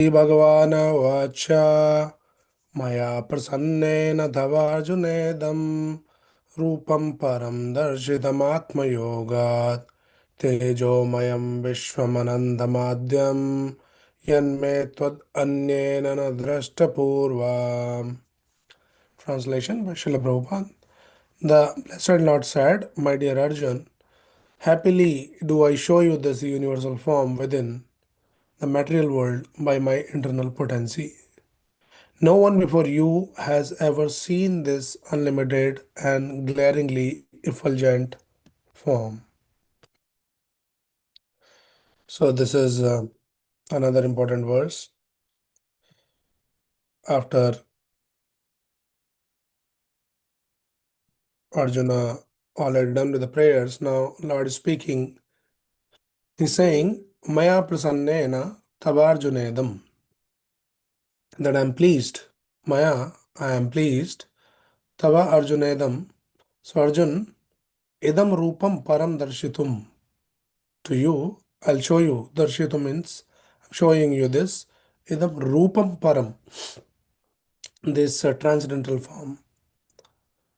श्रीभगवानुवाच मया प्रसन्नेन तवार्जुनेदं रूपं परं दर्शितमात्मयोगात् तेजोमयं विश्वमनन्तमाद्यं यन्मे त्वदन्येन न द्रष्टपूर्वम्. Translation by Srila Prabhupada. The Blessed Lord said, My dear Arjun, happily do I show you this universal form within the material world by my internal potency. No one before you has ever seen this unlimited and glaringly effulgent form. So, this is another important verse. After Arjuna already done with the prayers, now Lord is speaking. He's saying, Maya prasannena tavarjunedam, that I am pleased. Maya, I am pleased. Tava arjunedam. So, Arjun, idam rupam param darshitum. To you, I'll show you. Darshitu means I'm showing you this. Idam Rupam Param, this transcendental form.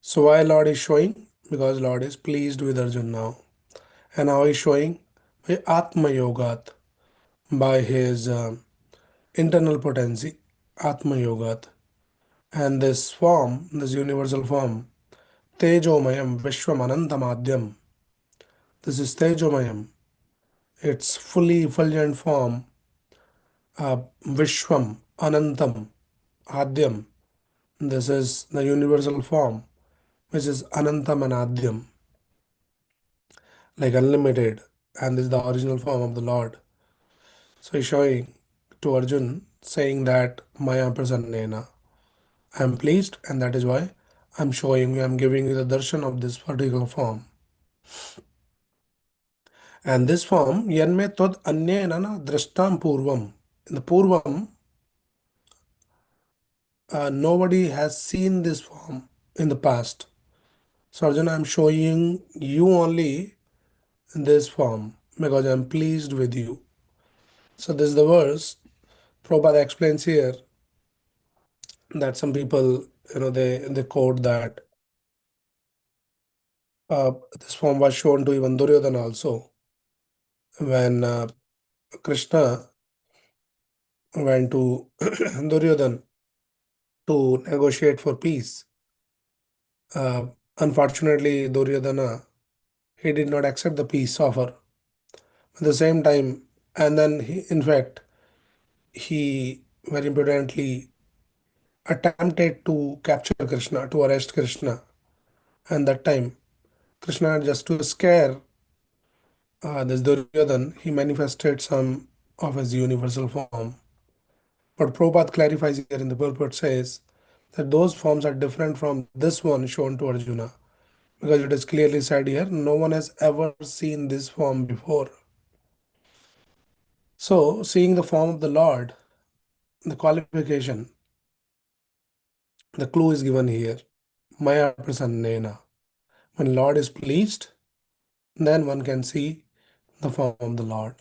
So why Lord is showing? Because Lord is pleased with Arjun now. And how he's showing? By Atma Yogat, by his internal potency, Atma Yogat. And this form, this universal form, Tejomayam Vishwam Anantamadhyam. This is Tejomayam. Its fully effulgent form, Vishwam Anantam Adyam. This is the universal form, which is Anantam and Adyam, like unlimited, and this is the original form of the Lord. So he's showing to Arjun, saying that Maya Prasannena, I am pleased, and that is why I'm showing you, I'm giving you the darshan of this particular form. And this form, Yanme Tod Anyena na Drashtam Purvam. In the Purvam, nobody has seen this form in the past. So Arjuna, I'm showing you only in this form because I'm pleased with you. So this is the verse. Prabhupada explains here that some people, they quote that this form was shown to even Duryodhana also when Krishna went to Duryodhana to negotiate for peace. Uh, Unfortunately, Duryodhana he did not accept the peace offer. At the same time, and then he, in fact, he very impudently attempted to capture Krishna, to arrest Krishna. And that time, Krishna, just to scare this Duryodhan, he manifested some of his universal form. But Prabhupada clarifies here in the purport says that those forms are different from this one shown to Arjuna. Because it is clearly said here, no one has ever seen this form before. So, seeing the form of the Lord, the qualification, the clue is given here. Maya prasannena. When Lord is pleased, then one can see the form of the Lord.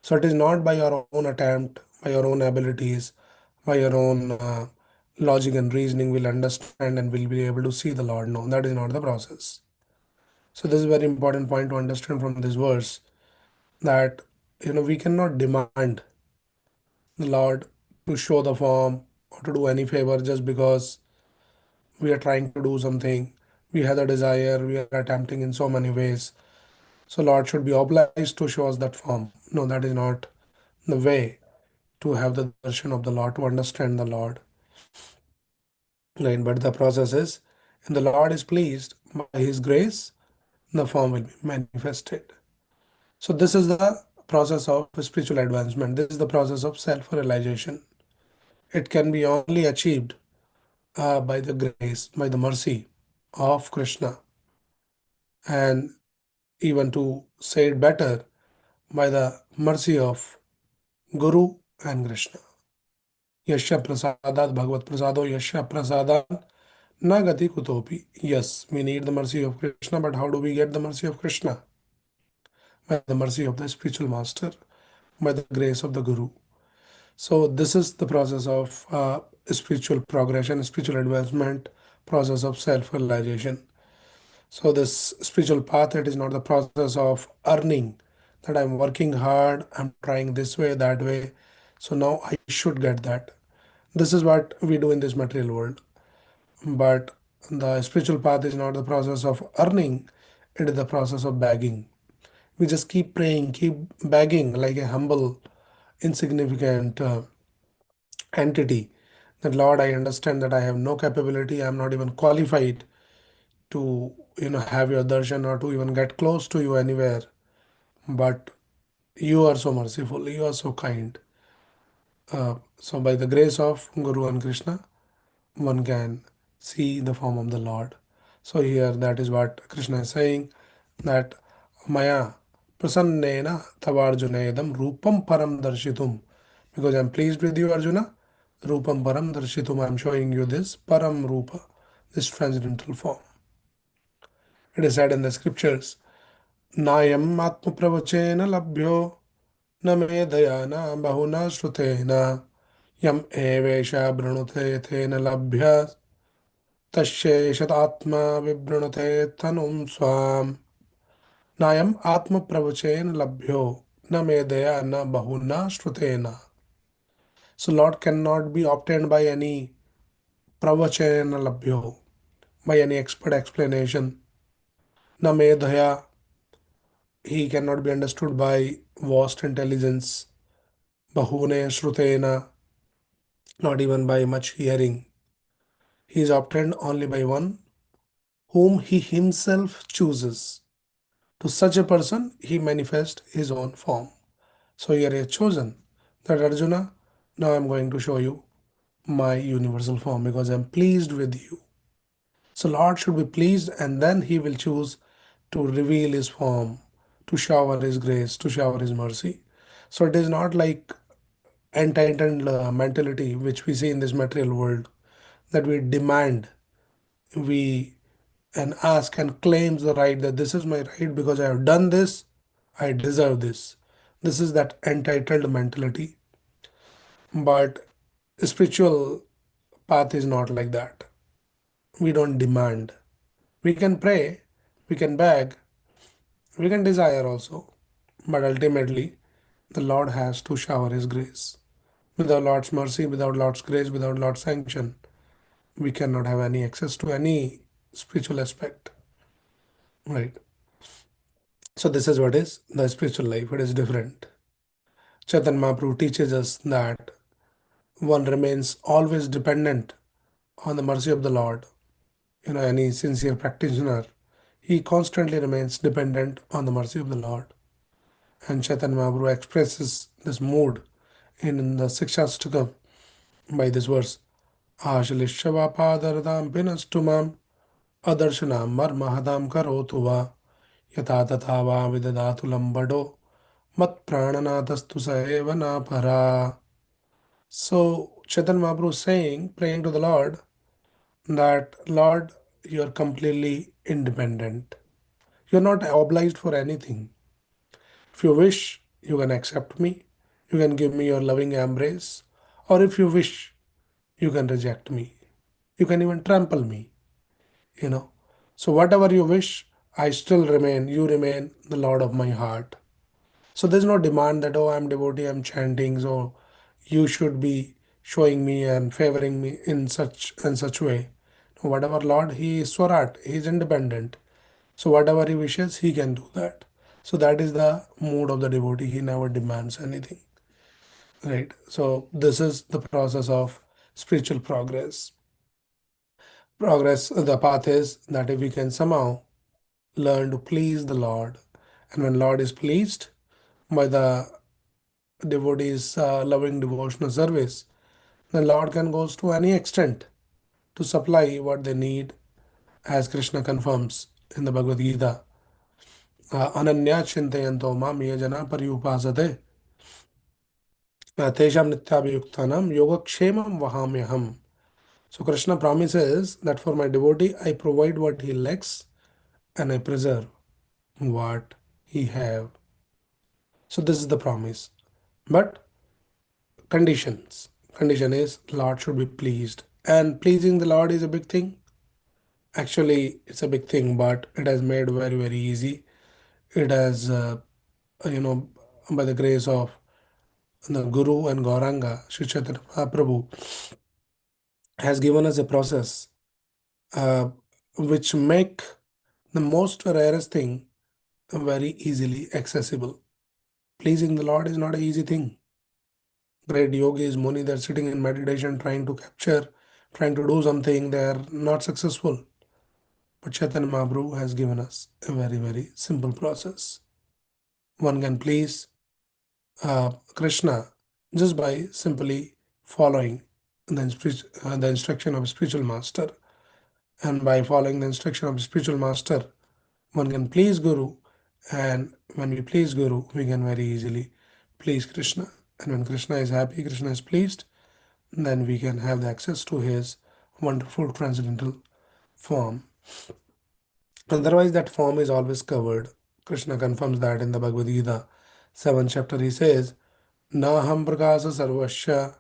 So it is not by your own attempt, by your own abilities, by your own logic and reasoning will understand and will be able to see the Lord. No, that is not the process. So this is a very important point to understand from this verse that we cannot demand the Lord to show the form or to do any favor just because we are trying to do something. We have a desire, we are attempting in so many ways. So Lord should be obliged to show us that form. No, that is not the way to have the darshan of the Lord, to understand the Lord. Right? But the process is, and the Lord is pleased by His grace, the form will be manifested. So this is the process of spiritual advancement. This is the process of self-realization. It can be only achieved by the grace, by the mercy of Krishna, and even to say it better, by the mercy of Guru and Krishna. Yasya prasadat Bhagavad prasado Yasya prasadat nagati kutopi. Yes, we need the mercy of Krishna, but how do we get the mercy of Krishna? By the mercy of the spiritual master, by the grace of the Guru. So this is the process of spiritual progression, spiritual advancement, process of self-realization. So this spiritual path, it is not the process of earning, that I'm working hard, I'm trying this way, that way. So now I should get that. This is what we do in this material world. But the spiritual path is not the process of earning, it is the process of begging. We just keep praying, keep begging like a humble, insignificant entity. That Lord, I understand that I have no capability, I'm not even qualified to have your darshan or to even get close to you anywhere. But you are so merciful, you are so kind. So by the grace of Guru and Krishna, one can see the form of the Lord. So here that is what Krishna is saying, that Maya prasannena tavarjunedam rupam param darshitum. Because I'm pleased with you, Arjuna, rupam param darshitum. I'm showing you this param rupa, this transcendental form. It is said in the scriptures, Nayam atma pravachena labhyo न मे दया न बहुना श्रुतेन यम एवेशा वृणुते तेन लभ्य तस्यैषदात्मा विवृणुते तनुं स्वाम नायम आत्म प्रवचेन लभ्यो न मे दया न बहुना श्रुतेन. So Lord cannot be obtained by any pravachena labhyo, by any expert explanation. Na me daya, he cannot be understood by vast intelligence. Bahune shrutena, not even by much hearing. He is obtained only by one whom he himself chooses. To such a person, he manifests his own form. So here he has chosen that Arjuna, now I'm going to show you my universal form because I'm pleased with you. So Lord should be pleased and then he will choose to reveal his form, to shower his grace, to shower his mercy. So it is not like entitled mentality which we see in this material world, that we demand, we and ask and claims the right that this is my right because I have done this, I deserve this. This is that entitled mentality. But spiritual path is not like that. We don't demand. We can pray, we can beg, we can desire also. But ultimately, the Lord has to shower His grace. Without Lord's mercy, without Lord's grace, without Lord's sanction, we cannot have any access to any spiritual aspect. Right. So this is what is the spiritual life. It is different. Chaitan Mahaprabhu teaches us that one remains always dependent on the mercy of the Lord. Any sincere practitioner, he constantly remains dependent on the mercy of the Lord. And Chaitanya Mahaprabhu expresses this mood in the Sikshastakam by this verse. Ashalishavapadaradam pinastumam adarsanam marmahadam karotu va yata tatha va vidadatu lambado mat prananatastu saeva na para. So Chaitanya Mahaprabhu is saying, praying to the Lord, that Lord, you are completely independent. You are not obliged for anything. If you wish, you can accept me, you can give me your loving embrace, or if you wish, you can reject me. You can even trample me, you know. So, whatever you wish, I still remain, you remain the Lord of my heart. So, there's no demand that, oh, I'm devotee, I'm chanting, so you should be showing me and favoring me in such and such way. Whatever Lord, He is Swarat, He is independent. So whatever he wishes, he can do that. So that is the mood of the devotee. He never demands anything. Right. So this is the process of spiritual progress. The path is that if we can somehow learn to please the Lord, and when Lord is pleased by the devotee's loving devotional service, then Lord can go to any extent to supply what they need, as Krishna confirms in the Bhagavad Gita. Ananya chintayanto mam ye jana paryupasate Tesham Nityabhayuktanam Yogakshemam Vahamyaham. So Krishna promises that for my devotee I provide what he lacks and I preserve what he have. So this is the promise. But conditions. Condition is Lord should be pleased. And pleasing the Lord is a big thing. Actually, it's a big thing, but it has made very, very easy. It has, you know, by the grace of the Guru and Gauranga, Sri Chaitanya Mahaprabhu, has given us a process uh, which make the most rarest thing very easily accessible. Pleasing the Lord is not an easy thing. Great yogis, Muni, they're sitting in meditation trying to capture, trying to do something, they're not successful. But Chaitanya Mahaprabhu has given us a very, very simple process. One can please Krishna just by simply following the instruction of a spiritual master. And by following the instruction of a spiritual master, one can please Guru. And when we please Guru, we can very easily please Krishna. And when Krishna is happy, Krishna is pleased, then we can have the access to his wonderful transcendental form. Otherwise, that form is always covered. Krishna confirms that in the Bhagavad Gita, 7th chapter. He says, Naham prakasa sarvasya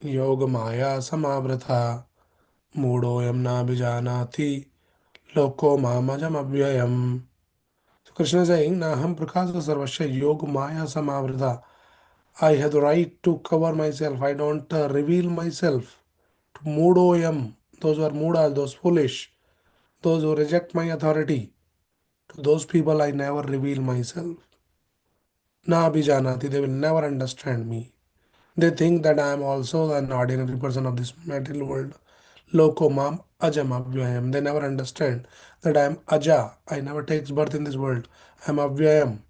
yoga maya samavratha mudoyam na bijanati loko mamajam avyayam. So Krishna is saying, Naham prakasa sarvasya yoga maya samavratha. I have the right to cover myself. I don't reveal myself to mudoyam. Those who are mudas, those foolish, those who reject my authority. To those people, I never reveal myself. Na abhijanati, they will never understand me. They think that I am also an ordinary person of this material world. Loko mam ajam avyayam. They never understand that I am aja. I never takes birth in this world. I am avyayam.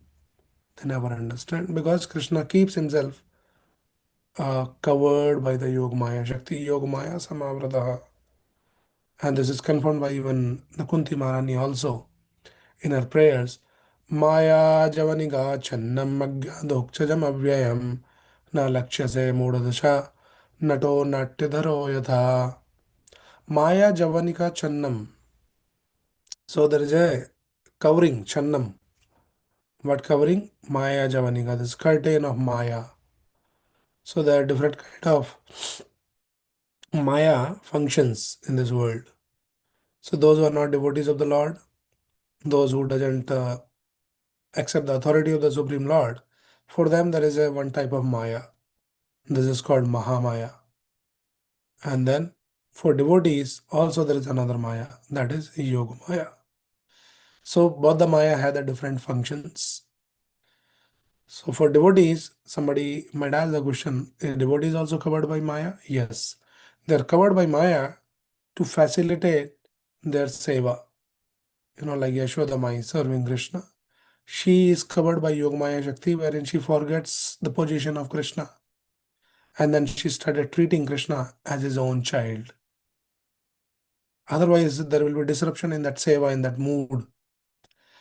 They never understand because Krishna keeps himself covered by the Yogamaya Shakti, Yogamaya Samavrataha. And this is confirmed by even the Kunti Maharani also in her prayers. Maya Javaniga Channam Maggadokchajam Avyayam Na Lakshase Mudadasha Nato Natyadharo Yatha. Maya Javanika Channam. So there is a covering, Channam. What covering? Maya Javanika, this curtain of Maya. So there are different kind of Maya functions in this world. So those who are not devotees of the Lord, those who doesn't accept the authority of the Supreme Lord, for them there is a one type of Maya. This is called Mahamaya. And then for devotees, also there is another Maya, that is Yoga Maya. So both the Maya have the different functions. So for devotees, somebody might ask the question, is devotees also covered by Maya? Yes. They are covered by Maya to facilitate their seva. Like Yashoda Mai serving Krishna. She is covered by Yogamaya Shakti, wherein she forgets the position of Krishna. And then she started treating Krishna as his own child. Otherwise, there will be disruption in that seva, in that mood.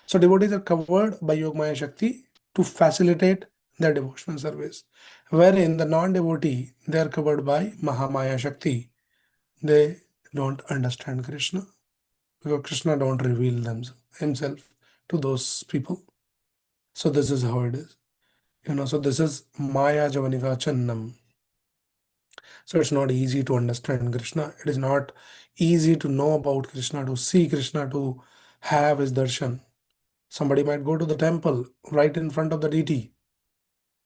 So devotees are covered by Yogamaya Shakti to facilitate their devotional service. Wherein the non-devotee, they are covered by Mahamaya Shakti. They don't understand Krishna because Krishna don't reveal himself to those people. So this is how it is. So this is Maya Javanika Channam. So it's not easy to understand Krishna. It is not easy to know about Krishna, to see Krishna, to have his darshan. Somebody might go to the temple right in front of the deity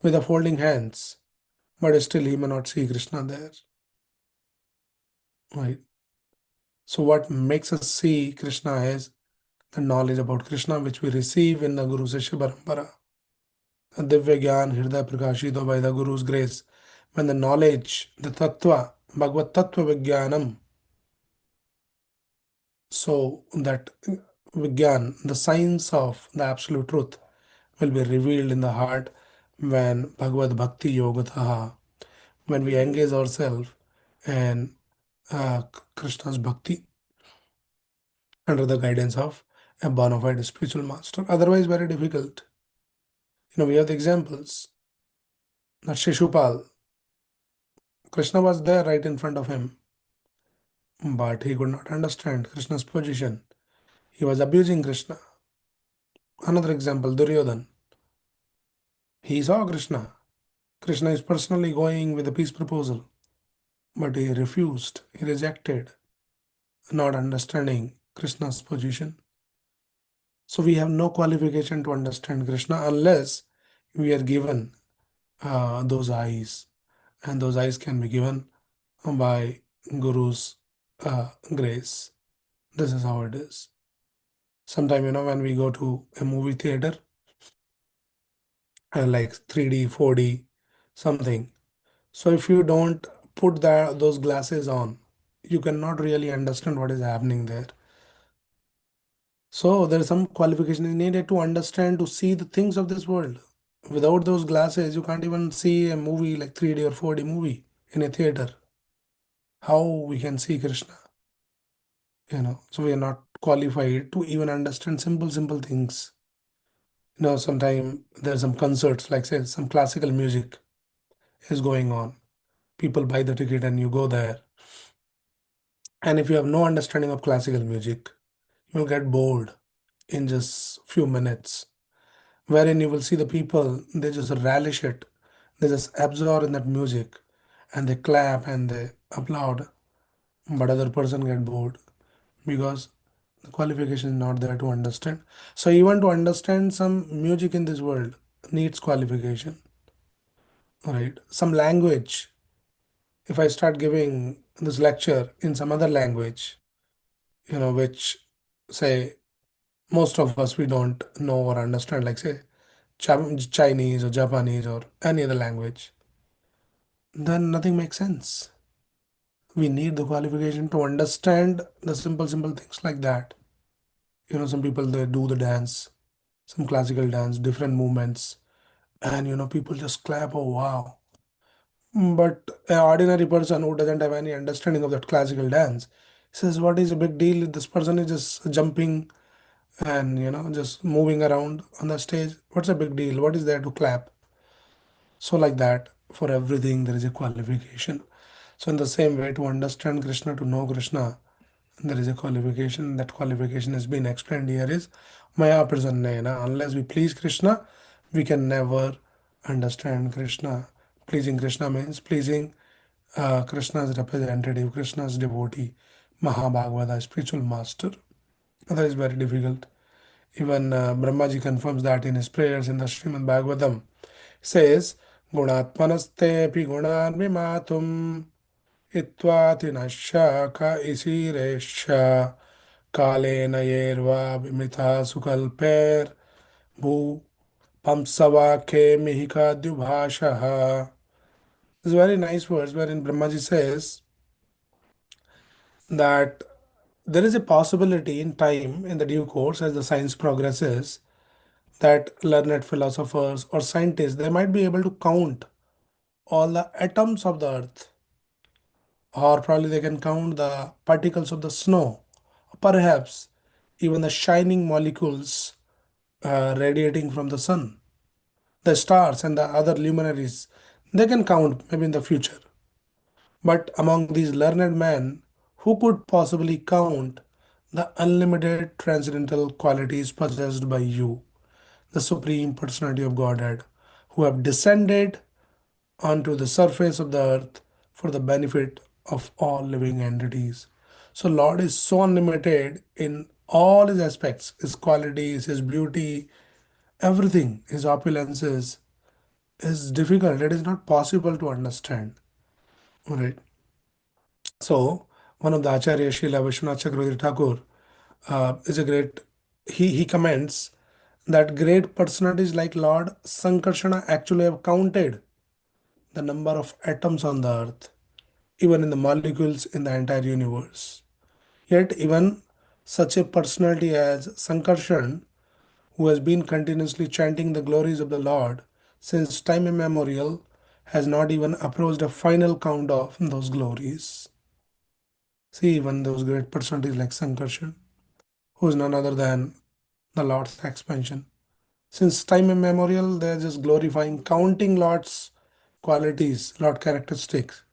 with the folding hands, but still he may not see Krishna there. Right. So what makes us see Krishna is the knowledge about Krishna which we receive in the Guru Sishya Parampara. The Divya Gyan Hriday Prakashito by the Guru's grace. When the knowledge, the Tattva, Bhagavad Tattva Vijnanam, so that Vigyan, the science of the absolute truth, will be revealed in the heart when Bhagavad Bhakti Yogataha, when we engage ourselves in Krishna's Bhakti under the guidance of a bona fide spiritual master. Otherwise, very difficult. We have the examples that Shishupal, Krishna was there right in front of him, but he could not understand Krishna's position. He was abusing Krishna. Another example, Duryodhan. He saw Krishna, Krishna is personally going with a peace proposal, but he refused, he rejected, not understanding Krishna's position. So we have no qualification to understand Krishna unless we are given those eyes, and those eyes can be given by Guru's grace. This is how it is. Sometime, when we go to a movie theater, like 3D, 4D, something. So if you don't put those glasses on, you cannot really understand what is happening there. So there is some qualification is needed to understand, to see the things of this world. Without those glasses, you can't even see a movie like 3D or 4D movie in a theater. How we can see Krishna? So we are not qualified to even understand simple things. Sometimes there's some concerts, like say some classical music is going on. People buy the ticket and you go there. And if you have no understanding of classical music, you'll get bored in just few minutes. Wherein you will see the people, they just relish it. They just absorb in that music and they clap and they applaud. But other person get bored because the qualification is not there to understand. So even to understand some music in this world needs qualification, right? Some language. If I start giving this lecture in some other language, which say most of us we don't know or understand, like say Chinese or Japanese or any other language, then nothing makes sense. We need the qualification to understand the simple things like that. Some people they do the dance, some classical dance, different movements, and people just clap, oh wow. But an ordinary person who doesn't have any understanding of that classical dance says, what is a big deal? This person is just jumping and just moving around on the stage. What's a big deal? What is there to clap? So like that, for everything there is a qualification. So in the same way, to understand Krishna, to know Krishna, there is a qualification. That qualification has been explained here is Maya Prasannena. Unless we please Krishna, we can never understand Krishna. Pleasing Krishna means pleasing Krishna's representative, Krishna's devotee, Mahabhagavata, spiritual master. That is very difficult. Even Brahmaji confirms that in his prayers in the Srimad Bhagavatam. Says, Gunatmanaste pi gunan vimatum itvati nashaka isiresha kalena yerva vimita sukalper bhu pamsavake mihika dubhashaha. This is very nice words wherein Brahmaji says that there is a possibility in time, in the due course, as the science progresses, that learned philosophers or scientists they might be able to count all the atoms of the earth, or probably they can count the particles of the snow, perhaps even the shining molecules radiating from the sun, the stars and the other luminaries. They can count maybe in the future. But among these learned men, who could possibly count the unlimited transcendental qualities possessed by you, the Supreme Personality of Godhead, who have descended onto the surface of the earth for the benefit of all living entities? So, Lord is so unlimited in all his aspects, his qualities, his beauty, everything, his opulences is difficult. It is not possible to understand. Right. So, one of the Acharya Srila Vishwanath Chakravarti Thakur is a great, he comments that great personalities like Lord Sankarsana actually have counted the number of atoms on the earth, even in the molecules in the entire universe. Yet, even such a personality as Sankarshan, who has been continuously chanting the glories of the Lord since time immemorial, has not even approached a final count of those glories. See, even those great personalities like Sankarshan, who is none other than the Lord's expansion. Since time immemorial, they are just glorifying, counting Lord's qualities, Lord characteristics,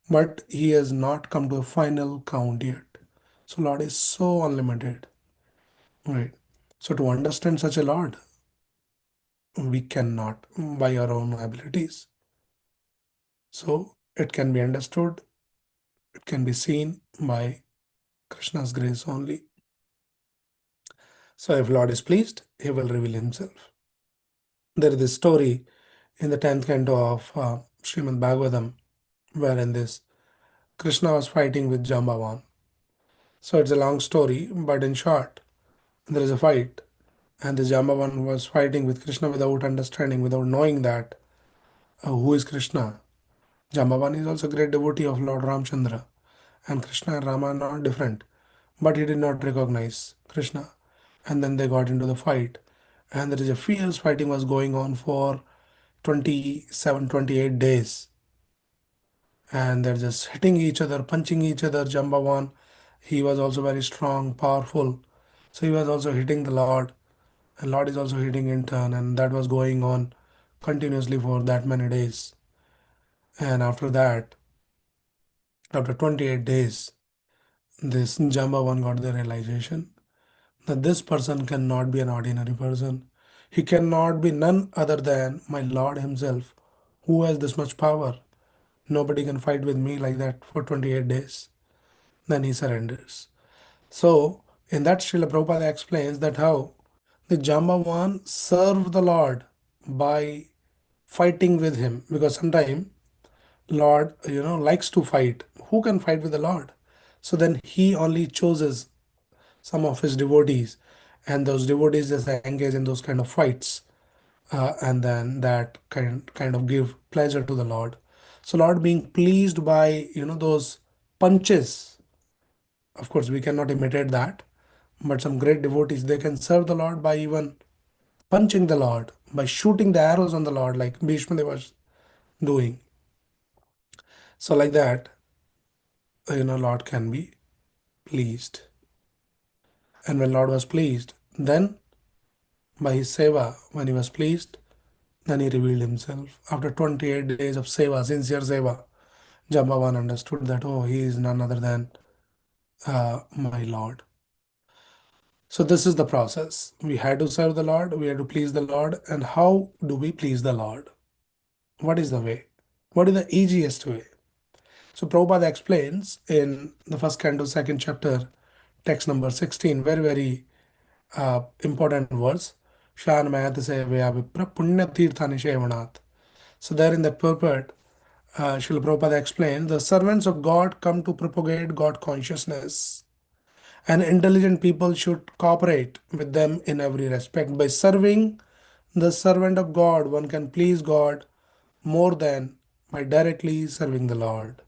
but he has not come to a final count yet. So Lord is so unlimited, right? So to understand such a Lord, we cannot by our own abilities. So it can be understood, it can be seen by Krishna's grace only. So if Lord is pleased, he will reveal himself. There is this story in the 10th canto of Srimad Bhagavatam, wherein this Krishna was fighting with Jambavan. So it's a long story, but in short, there is a fight, and this Jambavan was fighting with Krishna without understanding, without knowing that who is Krishna. Jambavan is also a great devotee of Lord Ramchandra, and Krishna and Rama are not different, but he did not recognize Krishna. And then they got into the fight, and there is a fierce fighting was going on for 27, 28 days, and they're just hitting each other, punching each other. Jambavan, he was also very strong, powerful, so he was also hitting the Lord, and Lord is also hitting in turn, and that was going on continuously for that many days. And after that, after 28 days, this Jambavan got the realization that this person cannot be an ordinary person. He cannot be none other than my Lord Himself, who has this much power. Nobody can fight with me like that for 28 days. Then he surrenders. So, in that, Srila Prabhupada explains that how the Jambavan served the Lord by fighting with him, because sometimes Lord, likes to fight. Who can fight with the Lord? So then he only chooses some of his devotees, and those devotees just engage in those kind of fights, and then that kind of give pleasure to the Lord. So Lord being pleased by those punches. Of course, we cannot imitate that, but some great devotees, they can serve the Lord by even punching the Lord, by shooting the arrows on the Lord, like Bhishma was doing. So like that, Lord can be pleased. And when Lord was pleased, then by his seva, when he was pleased, then he revealed himself. After 28 days of seva, sincere seva, Jambavan understood that, oh, he is none other than my Lord. So this is the process. We had to serve the Lord, we had to please the Lord. And how do we please the Lord? What is the way? What is the easiest way? So Prabhupada explains in the first canto, second chapter, text number 16, very, very important words. Shan Mayat Sevaya Vipra Punya Tirthani Shevanat. So there in that purport, Srila Prabhupada explains, the servants of God come to propagate God consciousness. And intelligent people should cooperate with them in every respect. By serving the servant of God, one can please God more than by directly serving the Lord.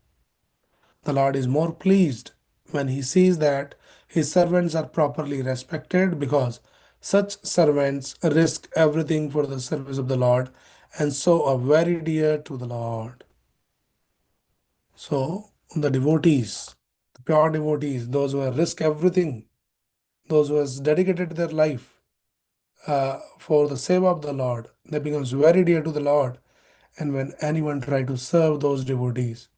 The Lord is more pleased when he sees that his servants are properly respected, because such servants risk everything for the service of the Lord and so are very dear to the Lord. So, the devotees, the pure devotees, those who have risked everything, those who have dedicated their life for the seva of the Lord, they becomes very dear to the Lord. And when anyone try to serve those devotees,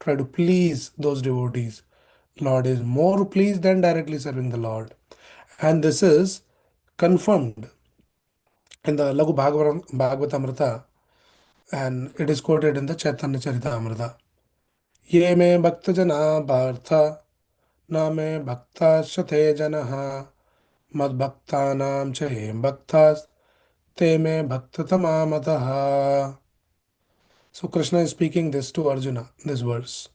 try to please those devotees, Lord is more pleased than directly serving the Lord. And this is confirmed in the Lagu Bhagavatamrita, and it is quoted in the Chaitanya Charitamrita. Ye me bhakta jana bharta, na me bhakta shathe janaha, mad bhakta nam chahe bhaktas, te me bhakta tamamataha. So Krishna is speaking this to Arjuna, this verse.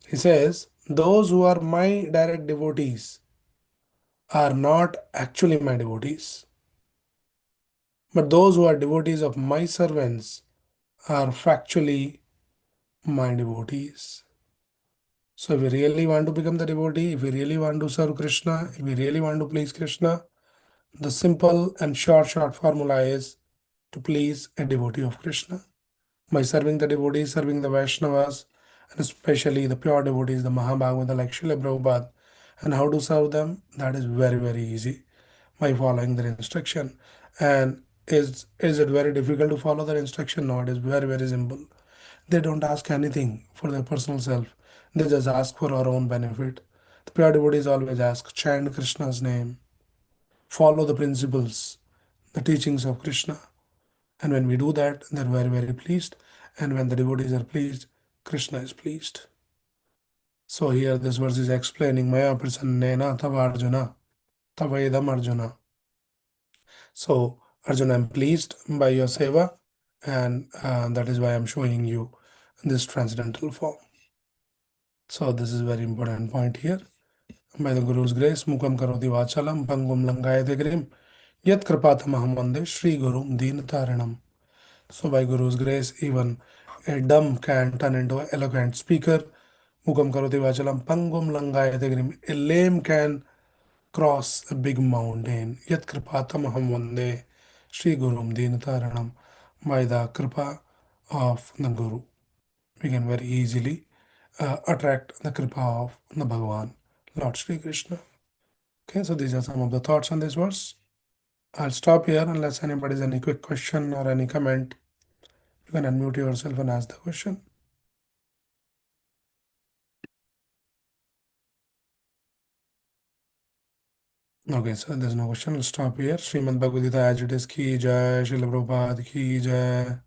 He says, those who are my direct devotees are not actually my devotees, but those who are devotees of my servants are factually my devotees. So, if we really want to become the devotee, if we really want to serve Krishna, if we really want to please Krishna, the simple and short formula is to please a devotee of Krishna. By serving the devotees, serving the Vaishnavas, and especially the pure devotees, the Mahabhagavata like Srila Prabhupada, and how to serve them, that is very, very easy by following their instruction. And is it very difficult to follow their instruction? No, it is very, very simple. They don't ask anything for their personal self. They just ask for our own benefit. The pure devotees always ask, chant Krishna's name, follow the principles, the teachings of Krishna. And when we do that, they're very, very pleased. And when the devotees are pleased, Krishna is pleased. So here this verse is explaining Maya Prasannena Tava Arjuna, Tava Edam Arjuna. So Arjuna, I'm pleased by your seva, and that is why I'm showing you this transcendental form. So this is very important point here. By the Guru's grace, Mukam Karoti Vachalam, Pangum Langayate Grim, Yat Kripatamaham Vande, Shri Gurum Deen Taranam. So by Guru's grace, even a dumb can turn into an eloquent speaker. Mukam Karoti Vachalam, Pangum Langayate Grim. A lame can cross a big mountain. Yat Kripatamaham Vande, Shri Gurum Deen Taranam. By the Kripa of the Guru, we can very easily attract the Kripa of the Bhagavan, Lord Shri Krishna. Okay, so these are some of the thoughts on this verse. I'll stop here unless anybody has any quick question or any comment. You can unmute yourself and ask the question. Okay, so there's no question. I'll stop here. Srimad Bhagavad Gita as it is. Ki Jai, Srila Prabhupada Ki Jai.